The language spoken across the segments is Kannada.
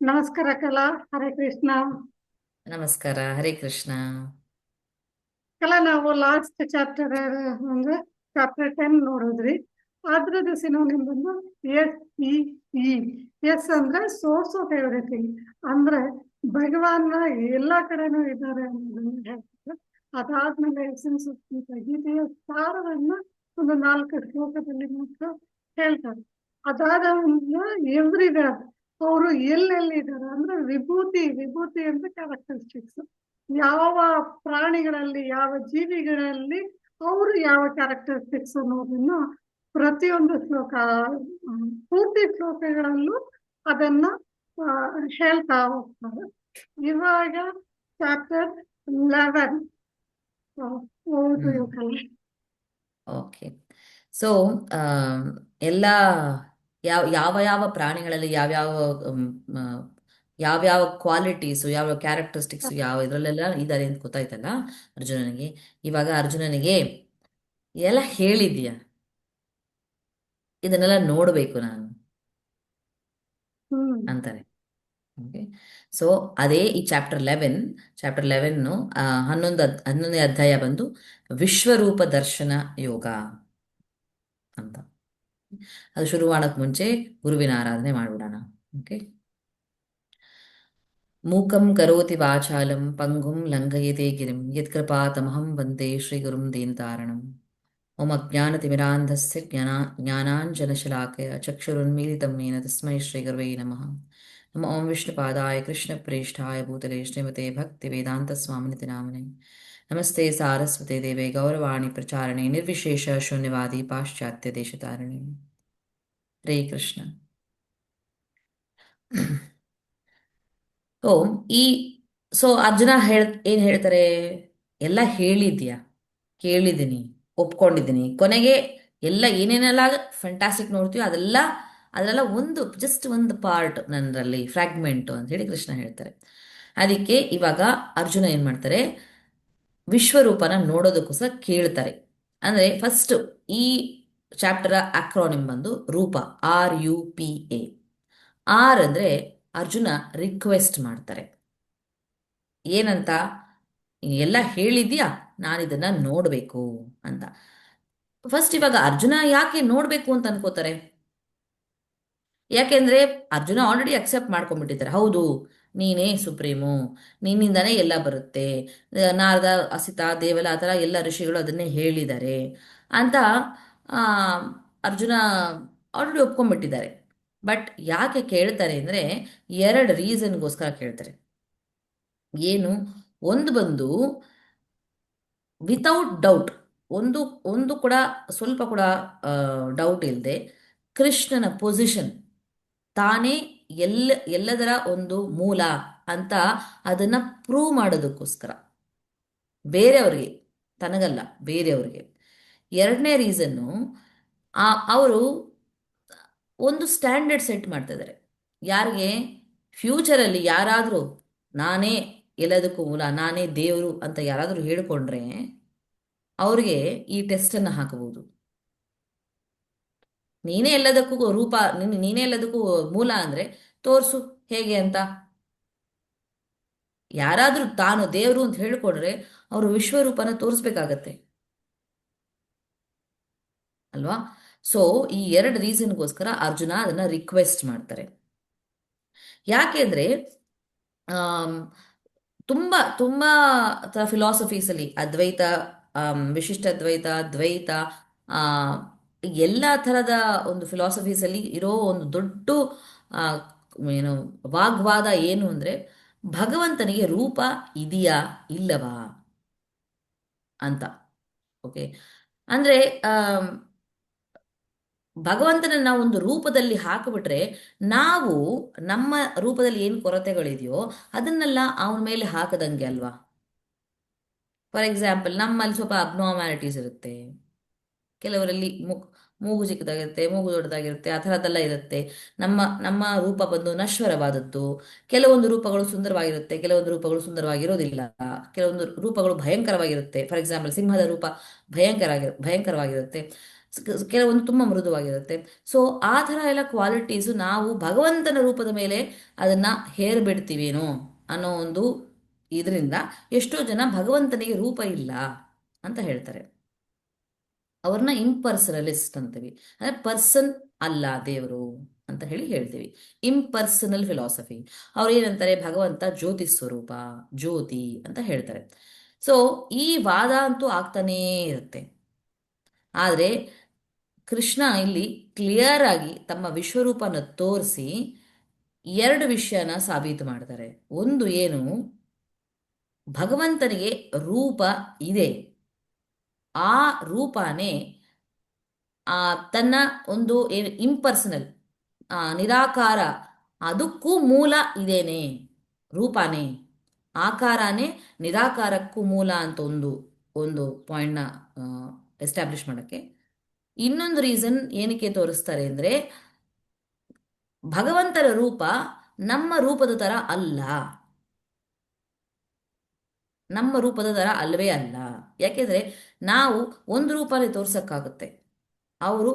ನಮಸ್ಕಾರ ಕಲಾ. ಹರೇ ಕೃಷ್ಣ. ನಮಸ್ಕಾರ, ಹರೇ ಕೃಷ್ಣ. ಕಲಾ, ನಾವು ಲಾಸ್ಟ್ ಚಾಪ್ಟರ್ ಅಂದ್ರೆ ಚಾಪ್ಟರ್ 10 ನೋಡಿದ್ರಿ. ಅದ್ರದ್ದು ಸಿನೋನಿಮ್ ಬಂದು ಎಸ್ ಇ ಇ. ಎಸ್ ಅಂದ್ರೆ ಸೋರ್ಸ್ ಆಫ್ ಎವ್ರಿಥಿಂಗ್, ಅಂದ್ರೆ ಭಗವಾನ್ ಎಲ್ಲಾ ಕಡೆನೂ ಇದ್ದಾರೆ ಅನ್ನೋದನ್ನ ಹೇಳ್ತಾರೆ. ಅದಾದ್ಮೇಲೆ ಎಸೆನ್ಸ್ ಆಫ್ ಗೀತಾ, ಗೀತೆಯ ಸಾರವನ್ನ ಒಂದು 4 ಶ್ಲೋಕದಲ್ಲಿ ಮಾತ್ರ ಹೇಳ್ತಾರೆ. ಅದಾದ ಎವ್ರಿವೇರ್ ಅವರು ಎಲ್ಲೆಲ್ಲಿದ್ದಾರೆ ಅಂದ್ರೆ ವಿಭೂತಿ ವಿಭೂತಿ ಅಂತ ಕ್ಯಾರೆಕ್ಟರಿಸ್ಟಿಕ್ಸ್. ಯಾವ ಪ್ರಾಣಿಗಳಲ್ಲಿ, ಯಾವ ಜೀವಿಗಳಲ್ಲಿ ಅವರು ಯಾವ ಕ್ಯಾರೆಕ್ಟರಿಸ್ಟಿಕ್ಸ್ ಅನ್ನೋದನ್ನ ಪ್ರತಿಯೊಂದು ಶ್ಲೋಕ, ಪೂರ್ತಿ ಶ್ಲೋಕಗಳಲ್ಲೂ ಅದನ್ನ ಹೇಳ್ತಾ ಹೋಗ್ತಾರೆ. ಇವಾಗ ಚಾಪ್ಟರ್ 11 ಓದು ಹ್ಮ್ ಯುವಕರೇ. ಓಕೆ. ಸೊ ಎಲ್ಲ ಯಾವ ಯಾವ ಪ್ರಾಣಿಗಳಲ್ಲಿ ಯಾವ್ಯಾವ ಮ್, ಆ, ಯಾವ್ಯಾವ ಕ್ವಾಲಿಟೀಸು, ಯಾವ ಕ್ಯಾರೆಕ್ಟರಿಸ್ಟಿಕ್ಸ್ ಯಾವ ಇದರಲ್ಲೆಲ್ಲ ಇದ್ದಾರೆ ಅಂತ ಗೊತ್ತಾಯ್ತಲ್ಲ ಅರ್ಜುನನಿಗೆ. ಇವಾಗ ಅರ್ಜುನನಿಗೆ ಎಲ್ಲ ಹೇಳಿದ್ಯಾ, ಇದನ್ನೆಲ್ಲ ನೋಡಬೇಕು ನಾನು ಹ್ಮ್ ಅಂತಾರೆ. ಓಕೆ. ಸೊ ಅದೇ ಈ ಚಾಪ್ಟರ್ 11 ಹನ್ನೊಂದನೇ ಅಧ್ಯಾಯ ಬಂದು ವಿಶ್ವರೂಪ ದರ್ಶನ ಯೋಗ ಅಂತ. ಅದು ಶುರು ಮಾಡಕ್ ಮುಂಚೆ ಗುರುವಿನ ಆರಾಧನೆ ಮಾಡ್ಬಿಡೋಣ. ಓಕೆ. ಮೂಕಂ ಕರೋತಿ ವಾಚಾಲಂ ಪಂಗುಂ ಲಂಘಯತೆ ಗಿರಿಂ ಯತ್ಕೃಪಾ ತಮಹಂ ವಂದೇ ಶ್ರೀ ಗುರುಂ ದೀನತಾರಣಂ. ಓಂ ಅಜ್ಞಾನತಿಮಿರಾಂಧಸ್ಯ ಜ್ಞಾನಾಂಜನಶಲಾಕಯ ಚಕ್ಷುರುನ್ಮೀಲಿತಂ ಯೇನ ತಸ್ಮೈ ಶ್ರೀ ಗುರವೇ ನಮಃ. ನಮ ಓಂ ವಿಷ್ಣುಪಾದಾಯ ಕೃಷ್ಣಪ್ರೇಷ್ಠಾಯ ಭೂತಲೆ ಶ್ರೀಮತೆ ಭಕ್ತಿ ವೇದಾಂತ ಸ್ವಾಮಿನಿತಿ ನಾಮನೆ. ನಮಸ್ತೆ ಸಾರಸ್ವತೆ ದೇವೆ ಗೌರವಾಣಿ ಪ್ರಚಾರಣೆ ನಿರ್ವಿಶೇಷ ಶೂನ್ಯವಾದಿ ಪಾಶ್ಚಾತ್ಯ ದೇಶತಾರಿಣಿ. ಹರೇ ಕೃಷ್ಣ. ಸೊ ಈ ಸೊ ಅರ್ಜುನ ಏನ್ ಹೇಳ್ತಾರೆ, ಎಲ್ಲ ಹೇಳಿದ್ಯಾ, ಕೇಳಿದ್ದೀನಿ, ಒಪ್ಕೊಂಡಿದ್ದೀನಿ. ಕೊನೆಗೆ ಎಲ್ಲ ಏನೇನೆಲ್ಲ ಫ್ಯಾಂಟಾಸ್ಟಿಕ್ ನೋಡ್ತೀವಿ ಅದೆಲ್ಲ ಜಸ್ಟ್ ಒಂದು ಪಾರ್ಟ್ ನನ್ನಲ್ಲಿ ಫ್ರಾಗ್ಮೆಂಟ್ ಅಂತ ಹೇಳಿ ಕೃಷ್ಣ ಹೇಳ್ತಾರೆ. ಅದಕ್ಕೆ ಇವಾಗ ಅರ್ಜುನ ಏನ್ ಮಾಡ್ತಾರೆ, ವಿಶ್ವರೂಪನ ನೋಡೋದಕ್ಕೋಸ್ಕರ ಕೇಳ್ತಾರೆ. ಅಂದ್ರೆ ಫಸ್ಟ್ ಈ ಚಾಪ್ಟರ್ ಅಕ್ರಾನಿಮ್ ಬಂದು ರೂಪ, RUPA. ಆರ್ ಅಂದ್ರೆ ಅರ್ಜುನ ರಿಕ್ವೆಸ್ಟ್ ಮಾಡ್ತಾರೆ. ಏನಂತ, ಎಲ್ಲ ಹೇಳಿದ್ಯಾ, ನಾನಿದನ್ನ ನೋಡ್ಬೇಕು ಅಂತ. ಫಸ್ಟ್ ಇವಾಗ ಅರ್ಜುನ ಯಾಕೆ ನೋಡ್ಬೇಕು ಅಂತ ಅನ್ಕೋತಾರೆ? ಯಾಕೆಂದ್ರೆ ಅರ್ಜುನ ಆಲ್ರೆಡಿ ಅಕ್ಸೆಪ್ಟ್ ಮಾಡ್ಕೊಂಡ್ಬಿಟ್ಟಿದ್ದಾರೆ. ಹೌದು, ನೀನೇ ಸುಪ್ರೀಮು, ನಿನ್ನಿಂದಾನೇ ಎಲ್ಲ ಬರುತ್ತೆ. ನಾರದ, ಅಸಿತ, ದೇವಲ ಆ ಥರ ಎಲ್ಲ ಋಷಿಗಳು ಅದನ್ನೇ ಹೇಳಿದ್ದಾರೆ ಅಂತ ಆ, ಅರ್ಜುನ ಆಲ್ರೆಡಿ ಒಪ್ಕೊಂಡ್ಬಿಟ್ಟಿದ್ದಾರೆ. ಬಟ್ ಯಾಕೆ ಕೇಳ್ತಾರೆ ಅಂದ್ರೆ, ಎರಡು ರೀಸನ್ಗೋಸ್ಕರ ಕೇಳ್ತಾರೆ. ಏನು? ಒಂದು ಬಂದು ವಿತೌಟ್ ಡೌಟ್, ಒಂದು ಒಂದು ಕೂಡ ಸ್ವಲ್ಪ ಕೂಡ ಡೌಟ್ ಇಲ್ಲದೆ ಕೃಷ್ಣನ ಪೊಸಿಷನ್, ತಾನೇ ಎಲ್ಲದರ ಒಂದು ಮೂಲ ಅಂತ ಅದನ್ನ ಪ್ರೂವ್ ಮಾಡೋದಕ್ಕೋಸ್ಕರ, ಬೇರೆಯವ್ರಿಗೆ, ತನಗಲ್ಲ ಬೇರೆಯವ್ರಿಗೆ. ಎರಡನೇ ರೀಸನ್ನು, ಅವರು ಒಂದು ಸ್ಟ್ಯಾಂಡರ್ಡ್ ಸೆಟ್ ಮಾಡ್ತಾ ಇದ್ದಾರೆ. ಯಾರಿಗೆ? ಫ್ಯೂಚರಲ್ಲಿ ಯಾರಾದರೂ ನಾನೇ ಎಲ್ಲದಕ್ಕೂ ಮೂಲ, ನಾನೇ ದೇವರು ಅಂತ ಯಾರಾದರೂ ಹೇಳಿಕೊಂಡ್ರೆ ಅವ್ರಿಗೆ ಈ ಟೆಸ್ಟನ್ನು ಹಾಕಬಹುದು. ನೀನೇ ಎಲ್ಲದಕ್ಕೂ ರೂಪ, ನೀನೇ ಎಲ್ಲದಕ್ಕೂ ಮೂಲ ಅಂದ್ರೆ ತೋರ್ಸು ಹೇಗೆ ಅಂತ. ಯಾರಾದ್ರೂ ತಾನು ದೇವರು ಅಂತ ಹೇಳಿಕೊಂಡ್ರೆ ಅವರು ವಿಶ್ವರೂಪನ ತೋರಿಸ್ಬೇಕಾಗತ್ತೆ ಅಲ್ವಾ? ಸೊ ಈ ಎರಡು ರೀಸನ್ಗೋಸ್ಕರ ಅರ್ಜುನ ಅದನ್ನ ರಿಕ್ವೆಸ್ಟ್ ಮಾಡ್ತಾರೆ. ಯಾಕೆಂದ್ರೆ ಆಮ್, ತುಂಬಾ ತುಂಬಾ ಫಿಲಾಸಫೀಸ್ ಅಲ್ಲಿ ಅದ್ವೈತ, ವಿಶಿಷ್ಟ ಅದ್ವೈತ, ದ್ವೈತ, ಆ ಎಲ್ಲ ಥರದ ಒಂದು ಫಿಲಾಸಫೀಸ್ ಅಲ್ಲಿ ಇರೋ ಒಂದು ದೊಡ್ಡ ಆ, ಏನು ವಾಗ್ವಾದ ಏನು ಅಂದ್ರೆ, ಭಗವಂತನಿಗೆ ರೂಪ ಇದೆಯಾ ಇಲ್ಲವಾ ಅಂತ. ಓಕೆ. ಅಂದ್ರೆ ಆಮ್, ಭಗವಂತನ ನಾವು ಒಂದು ರೂಪದಲ್ಲಿ ಹಾಕಿಬಿಟ್ರೆ, ನಾವು ನಮ್ಮ ರೂಪದಲ್ಲಿ ಏನು ಕೊರತೆಗಳಿದೆಯೋ ಅದನ್ನೆಲ್ಲ ಅವನ ಮೇಲೆ ಹಾಕದಂಗೆ ಅಲ್ವಾ? ಫಾರ್ ಎಕ್ಸಾಂಪಲ್, ನಮ್ಮಲ್ಲಿ ಸ್ವಲ್ಪ ಅಬ್ನಾರ್ಮ್ಯಾಲಿಟೀಸ್ ಇರುತ್ತೆ. ಕೆಲವರಲ್ಲಿ ಮೂಗು ಚಿಕ್ಕದಾಗಿರುತ್ತೆ, ಮೂಗು ದೊಡ್ಡದಾಗಿರುತ್ತೆ, ಆ ಥರದ್ದೆಲ್ಲ ಇರುತ್ತೆ. ನಮ್ಮ ನಮ್ಮ ರೂಪ ಬಂದು ನಶ್ವರವಾದದ್ದು. ಕೆಲವೊಂದು ರೂಪಗಳು ಸುಂದರವಾಗಿರುತ್ತೆ, ಕೆಲವೊಂದು ರೂಪಗಳು ಸುಂದರವಾಗಿರೋದಿಲ್ಲ. ಕೆಲವೊಂದು ರೂಪಗಳು ಭಯಂಕರವಾಗಿರುತ್ತೆ. ಫಾರ್ ಎಕ್ಸಾಂಪಲ್, ಸಿಂಹದ ರೂಪ ಭಯಂಕರವಾಗಿರುತ್ತೆ. ಕೆಲವೊಂದು ತುಂಬ ಮೃದುವಾಗಿರುತ್ತೆ. ಸೊ ಆ ಥರ ಎಲ್ಲ ಕ್ವಾಲಿಟೀಸು ನಾವು ಭಗವಂತನ ರೂಪದ ಮೇಲೆ ಅದನ್ನು ಹೇರ್ಬಿಡ್ತೀವೇನೋ ಅನ್ನೋ ಒಂದು ಇದರಿಂದ ಎಷ್ಟೋ ಜನ ಭಗವಂತನಿಗೆ ರೂಪ ಇಲ್ಲ ಅಂತ ಹೇಳ್ತಾರೆ. ಅವ್ರನ್ನ ಇಂಪರ್ಸನಲಿಸ್ಟ್ ಅಂತೀವಿ. ಅಂದರೆ ಪರ್ಸನ್ ಅಲ್ಲ ದೇವರು ಅಂತ ಹೇಳಿ ಹೇಳ್ತೀವಿ. Impersonal philosophy. ಅವ್ರು ಏನಂತಾರೆ, ಭಗವಂತ ಜ್ಯೋತಿ ಸ್ವರೂಪ, ಜ್ಯೋತಿ ಅಂತ ಹೇಳ್ತಾರೆ. ಸೊ ಈ ವಾದ ಅಂತೂ ಆಗ್ತಾನೇ ಇರುತ್ತೆ. ಆದರೆ ಕೃಷ್ಣ ಇಲ್ಲಿ ಕ್ಲಿಯರ್ ಆಗಿ ತಮ್ಮ ವಿಶ್ವರೂಪನ ತೋರಿಸಿ ಎರಡು ವಿಷಯನ ಸಾಬೀತು ಮಾಡ್ತಾರೆ. ಒಂದು ಏನು, ಭಗವಂತನಿಗೆ ರೂಪ ಇದೆ, ಆ ರೂಪನೇ ತನ್ನ ಒಂದು ಏನು ಇಂಪರ್ಸನಲ್, ನಿರಾಕಾರ, ಅದಕ್ಕೂ ಮೂಲ ಇದೇನೆ, ರೂಪನೇ, ಆಕಾರನೇ ನಿರಾಕಾರಕ್ಕೂ ಮೂಲ ಅಂತ ಒಂದು ಒಂದು ಪಾಯಿಂಟ್ನ ಎಸ್ಟಾಬ್ಲಿಷ್ ಮಾಡೋಕ್ಕೆ. ಇನ್ನೊಂದು ರೀಸನ್ ಏನಕ್ಕೆ ತೋರಿಸ್ತಾರೆ ಅಂದರೆ, ಭಗವಂತನ ರೂಪ ನಮ್ಮ ರೂಪದ ಥರ ಅಲ್ಲ, ನಮ್ಮ ರೂಪದ ಥರ ಅಲ್ಲವೇ ಅಲ್ಲ. ಯಾಕೆಂದರೆ ನಾವು ಒಂದು ರೂಪನೇ ತೋರ್ಸೋಕ್ಕಾಗುತ್ತೆ, ಅವರು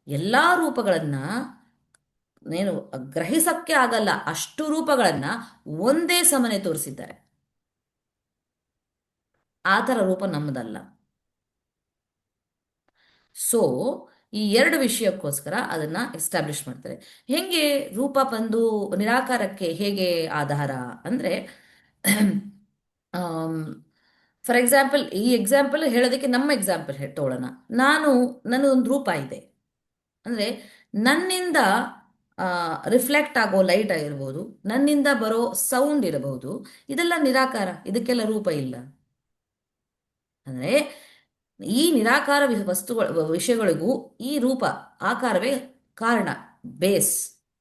ಎಲ್ಲ ರೂಪಗಳನ್ನು ಏನು ಗ್ರಹಿಸಕ್ಕೆ ಆಗಲ್ಲ, ಅಷ್ಟು ರೂಪಗಳನ್ನು ಒಂದೇ ಸಮನೆ ತೋರಿಸಿದ್ದಾರೆ. ಆ ಥರ ರೂಪ ನಮ್ಮದಲ್ಲ. ಸೊ ಈ ಎರಡು ವಿಷಯಕ್ಕೋಸ್ಕರ ಅದನ್ನ ಎಸ್ಟಾಬ್ಲಿಷ್ ಮಾಡ್ತಾರೆ. ಹೆಂಗೆ ರೂಪ ಬಂದು ನಿರಾಕಾರಕ್ಕೆ ಹೇಗೆ ಆಧಾರ ಅಂದರೆ, ಫಾರ್ ಎಕ್ಸಾಂಪಲ್, ಈ ಎಕ್ಸಾಂಪಲ್ ಹೇಳೋದಕ್ಕೆ ನಮ್ಮ ಎಕ್ಸಾಂಪಲ್ ತಗೊಳ್ಳೋಣ. ನನಗೊಂದು ರೂಪ ಇದೆ ಅಂದರೆ, ನನ್ನಿಂದ ರಿಫ್ಲೆಕ್ಟ್ ಆಗೋ ಲೈಟ್ ಆಗಿರ್ಬೋದು, ನನ್ನಿಂದ ಬರೋ ಸೌಂಡ್ ಇರಬಹುದು, ಇದೆಲ್ಲ ನಿರಾಕಾರ, ಇದಕ್ಕೆಲ್ಲ ರೂಪ ಇಲ್ಲ. ಅಂದರೆ ಈ ನಿರಾಕಾರ ವಿಷಯಗಳಿಗೂ ಈ ರೂಪ ಆಕಾರವೇ ಕಾರಣ, ಬೇಸ್,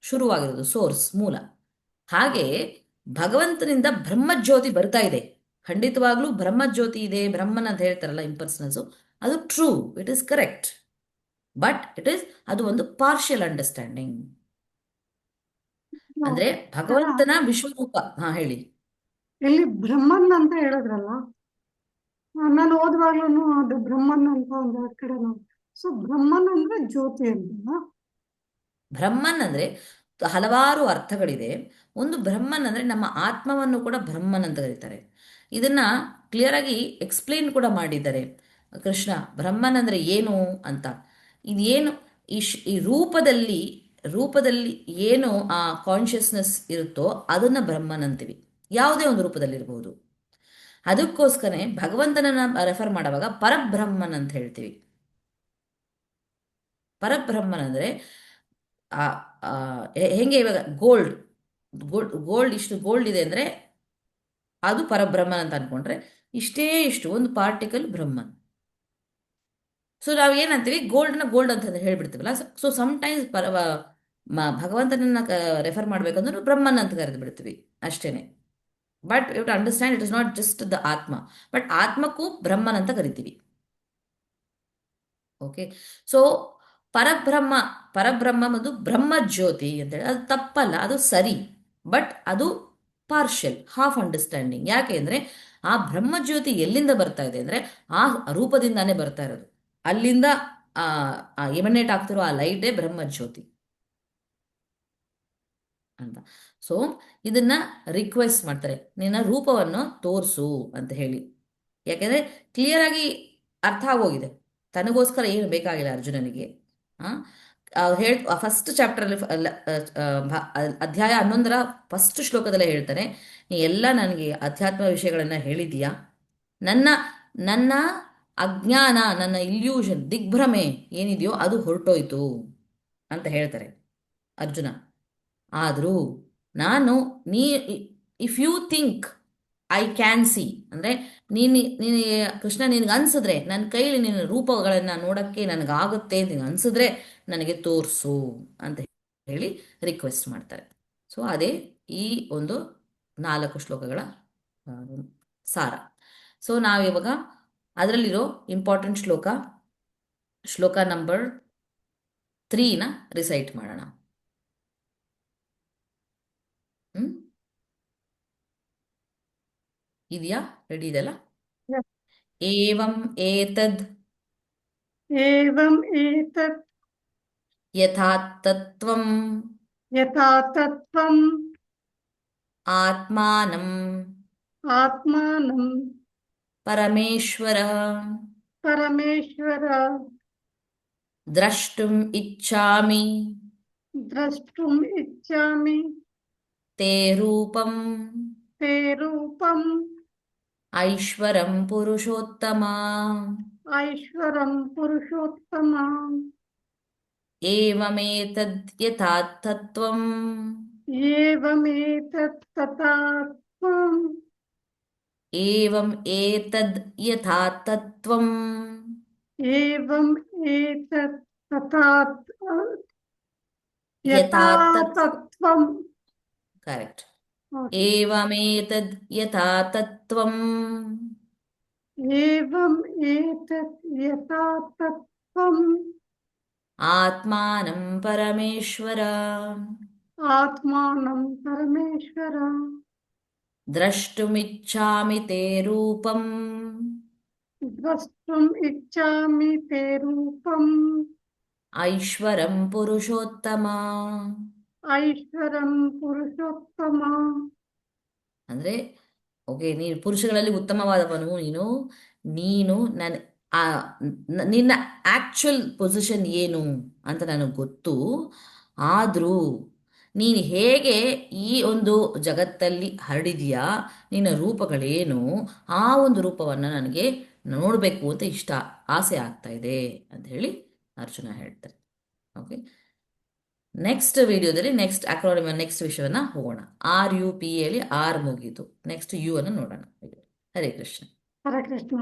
ಶುರುವಾಗಿರೋದು, ಸೋರ್ಸ್, ಮೂಲ. ಹಾಗೆ ಭಗವಂತನಿಂದ ಬ್ರಹ್ಮಜ್ಯೋತಿ ಬರ್ತಾ ಇದೆ, ಖಂಡಿತವಾಗ್ಲೂ ಬ್ರಹ್ಮಜ್ಯೋತಿ ಇದೆ, ಬ್ರಹ್ಮನ್ ಅಂತ ಹೇಳ್ತಾರಲ್ಲ ಇಂಪರ್ಸನಲ್ಸು, ಅದು true, it is correct. But ಅದು ಒಂದು ಪಾರ್ಷಿಯಲ್ ಅಂಡರ್ಸ್ಟ್ಯಾಂಡಿಂಗ್. ಅಂದ್ರೆ ಭಗವಂತನ ವಿಶ್ವರೂಪ. ಹಾ ಹೇಳಿ. ಇಲ್ಲಿ ಬ್ರಹ್ಮನ್ ಅಂತ ಹೇಳಿದ್ರಲ್ಲ, ನಾನು ಓದುವಾಗ್ಲೂ ಅದು ಬ್ರಹ್ಮನ್ ಅಂತ ಒಂದು ಕಡೆ ನೋಡಿ. ಸೊ ಬ್ರಹ್ಮನ್ ಅಂದ್ರೆ ಜ್ಯೋತಿ ಅಂತ. ಬ್ರಹ್ಮನ್ ಅಂದ್ರೆ ಹಲವಾರು ಅರ್ಥಗಳಿದೆ. ಒಂದು ಬ್ರಹ್ಮನ್ ಅಂದ್ರೆ ನಮ್ಮ ಆತ್ಮವನ್ನು ಕೂಡ ಬ್ರಹ್ಮನ್ ಅಂತ ಕರೀತಾರೆ. ಇದನ್ನ ಕ್ಲಿಯರ್ ಆಗಿ ಎಕ್ಸ್ಪ್ಲೇನ್ ಕೂಡ ಮಾಡಿದ್ದಾರೆ ಕೃಷ್ಣ, ಬ್ರಹ್ಮನ್ ಅಂದ್ರೆ ಏನು ಅಂತ. ಇದೇನು ಈ ರೂಪದಲ್ಲಿ ಏನು ಆ ಕಾನ್ಷಿಯಸ್ನೆಸ್ ಇರುತ್ತೋ ಅದನ್ನ ಬ್ರಹ್ಮನ್ ಅಂತೀವಿ. ಯಾವುದೇ ಒಂದು ರೂಪದಲ್ಲಿ ಇರಬಹುದು. ಅದಕ್ಕೋಸ್ಕರ ಭಗವಂತನನ್ನ ರೆಫರ್ ಮಾಡುವಾಗ ಪರಬ್ರಹ್ಮನ್ ಅಂತ ಹೇಳ್ತೀವಿ. ಪರಬ್ರಹ್ಮನ್ ಅಂದ್ರೆ ಹೆಂಗೆ ಇವಾಗ ಗೋಲ್ಡ್ ಇಷ್ಟು ಗೋಲ್ಡ್ ಇದೆ ಅಂದರೆ ಅದು ಪರಬ್ರಹ್ಮನ್ ಅಂತ ಅನ್ಕೊಂಡ್ರೆ, ಇಷ್ಟು ಒಂದು ಪಾರ್ಟಿಕಲ್ ಬ್ರಹ್ಮನ್. ಸೊ ನಾವು ಏನಂತೀವಿ, ಗೋಲ್ಡ್ ಅಂತ ಹೇಳ್ಬಿಡ್ತೀವಲ್ಲ. ಸೊ ಸಮ್ಟೈಮ್ಸ್ ಭಗವಂತನನ್ನ ರೆಫರ್ ಮಾಡ್ಬೇಕಂದ್ರೆ ಬ್ರಹ್ಮನ್ ಅಂತ ಕರೆದು ಬಿಡ್ತೀವಿ ಅಷ್ಟೇನೆ. But you to understand, it is not just the ಆತ್ಮ, ಬಟ್ ಆತ್ಮಕ್ಕೂ ಬ್ರಹ್ಮನ್ ಅಂತ ಕರಿತೀವಿ. ಓಕೆ. ಸೊ ಪರಬ್ರಹ್ಮ ಮತ್ತು ಬ್ರಹ್ಮಜ್ಯೋತಿ ಅಂತೇಳಿ, ಅದು ತಪ್ಪಲ್ಲ, ಅದು ಸರಿ. ಬಟ್ ಅದು ಪಾರ್ಷಿಯಲ್, ಹಾಫ್ ಅಂಡರ್ಸ್ಟ್ಯಾಂಡಿಂಗ್. ಯಾಕೆ ಅಂದರೆ ಆ ಬ್ರಹ್ಮಜ್ಯೋತಿ ಎಲ್ಲಿಂದ ಬರ್ತಾ ಇದೆ ಅಂದರೆ ಆ ರೂಪದಿಂದಾನೇ ಬರ್ತಾ ಇರೋದು. ಅಲ್ಲಿಂದ ಎಮನೇಟ್ ಆಗ್ತಿರೋ ಆ ಲೈಟೇ ಬ್ರಹ್ಮಜ್ಯೋತಿ ಅಂತ. ಸೊ ಇದನ್ನ ರಿಕ್ವೆಸ್ಟ್ ಮಾಡ್ತಾರೆ, ನಿನ್ನ ರೂಪವನ್ನು ತೋರಿಸು ಅಂತ ಹೇಳಿ. ಯಾಕೆಂದ್ರೆ ಕ್ಲಿಯರ್ ಆಗಿ ಅರ್ಥ ಆಗೋಗಿದೆ, ತನಗೋಸ್ಕರ ಏನು ಬೇಕಾಗಿಲ್ಲ ಅರ್ಜುನನಿಗೆ. ಫಸ್ಟ್ ಚಾಪ್ಟರ್ ಅಲ್ಲಿ ಅಧ್ಯಾಯ 11ರ ಫಸ್ಟ್ ಶ್ಲೋಕದಲ್ಲೇ ಹೇಳ್ತಾರೆ, ನೀ ಎಲ್ಲ ನನಗೆ ಅಧ್ಯಾತ್ಮ ವಿಷಯಗಳನ್ನ ಹೇಳಿದೀಯಾ, ನನ್ನ ನನ್ನ ಅಜ್ಞಾನ, ನನ್ನ ಇಲ್ಯೂಷನ್, ದಿಗ್ಭ್ರಮೆ ಏನಿದೆಯೋ ಅದು ಹೊರಟೋಯ್ತು ಅಂತ ಹೇಳ್ತಾರೆ ಅರ್ಜುನ. ಆದರೂ ನಾನು if you think I can see, ಅಂದರೆ ನೀನು ಕೃಷ್ಣ ನಿನಗೆ ಅನ್ಸಿದ್ರೆ, ನನ್ನ ಕೈಲಿ ನಿನ್ನ ರೂಪಗಳನ್ನು ನೋಡೋಕ್ಕೆ ನನಗಾಗುತ್ತೆ ಅಂತ ಅನ್ಸಿದ್ರೆ ನನಗೆ ತೋರಿಸು ಅಂತ ಹೇಳಿ ರಿಕ್ವೆಸ್ಟ್ ಮಾಡ್ತಾರೆ. ಸೊ ಅದೇ ಈ ಒಂದು 4 ಶ್ಲೋಕಗಳ ಸಾರ. ಸೊ ನಾವಿವಾಗ ಅದರಲ್ಲಿರೋ ಇಂಪಾರ್ಟೆಂಟ್ ಶ್ಲೋಕ ನಂಬರ್ 3ನ ರಿಸೈಟ್ ಮಾಡೋಣ. ಇದೆಯಾ? ರೆಡಿ ಇದೆಲ್ಲ? ಏವಂ ಏತದ್ एवम् एतत् यथा तत्त्वम् यथा तत्त्वम् आत्मानं आत्मानं परमेश्वर परमेश्वर द्रष्टुम् इच्छामि द्रष्टुम् इच्छामि ते रूपम् ते रूपम् ऐश्वरं पुरुषोत्तमा ऐश्वरं पुरुषोत्तमा एवमेतद् यथा तत्त्वम् एवमेतत् तथात्मम् एवम् एतद् यथा तत्त्वम् एवम् एतत् तथा यथा यथा तत् तत्त्वम् करेक्ट् ओके एवमेतद् यथा तत्त्वम् एवम् एतत् यथा तत्त्वम् आत्मानं परमेश्वर आत्मानं परमेश्वर द्रष्टुमिच्छामि ते रूपम् द्रष्टुम् इच्छामि ते रूपम् ऐश्वरं पुरुषोत्तमा ಐಶ್ವರಂ ಪುರುಷೋತ್ತಮ ಅಂದ್ರೆ ಓಕೆ ನೀನು ಪುರುಷಗಳಲ್ಲಿ ಉತ್ತಮವಾದವನು ನೀನು ನೀನು ನನ್ನ ಆ ನಿನ್ನ ಆಕ್ಚುಯಲ್ ಪೊಸಿಷನ್ ಏನು ಅಂತ ನನಗೆ ಗೊತ್ತು. ಆದರೂ ನೀನು ಹೇಗೆ ಈ ಒಂದು ಜಗತ್ತಲ್ಲಿ ಹರಡಿದೆಯಾ, ನಿನ್ನ ರೂಪಗಳೇನು, ಆ ಒಂದು ರೂಪವನ್ನು ನನಗೆ ನೋಡಬೇಕು ಅಂತ ಆಸೆ ಆಗ್ತಾ ಇದೆ ಅಂತ ಹೇಳಿ ಅರ್ಜುನ ಹೇಳ್ತಾರೆ. ಓಕೆ, ನೆಕ್ಸ್ಟ್ ವಿಡಿಯೋದಲ್ಲಿ ನೆಕ್ಸ್ಟ್ ವಿಷಯವನ್ನ ಹೋಗೋಣ. RUPಯಲ್ಲಿ ಆರ್ ಮುಗೀತು. ನೆಕ್ಸ್ಟ್ ಯು ಅನ್ನು ನೋಡೋಣ. ಹರೇ ಕೃಷ್ಣ. ಹರೇ ಕೃಷ್ಣ.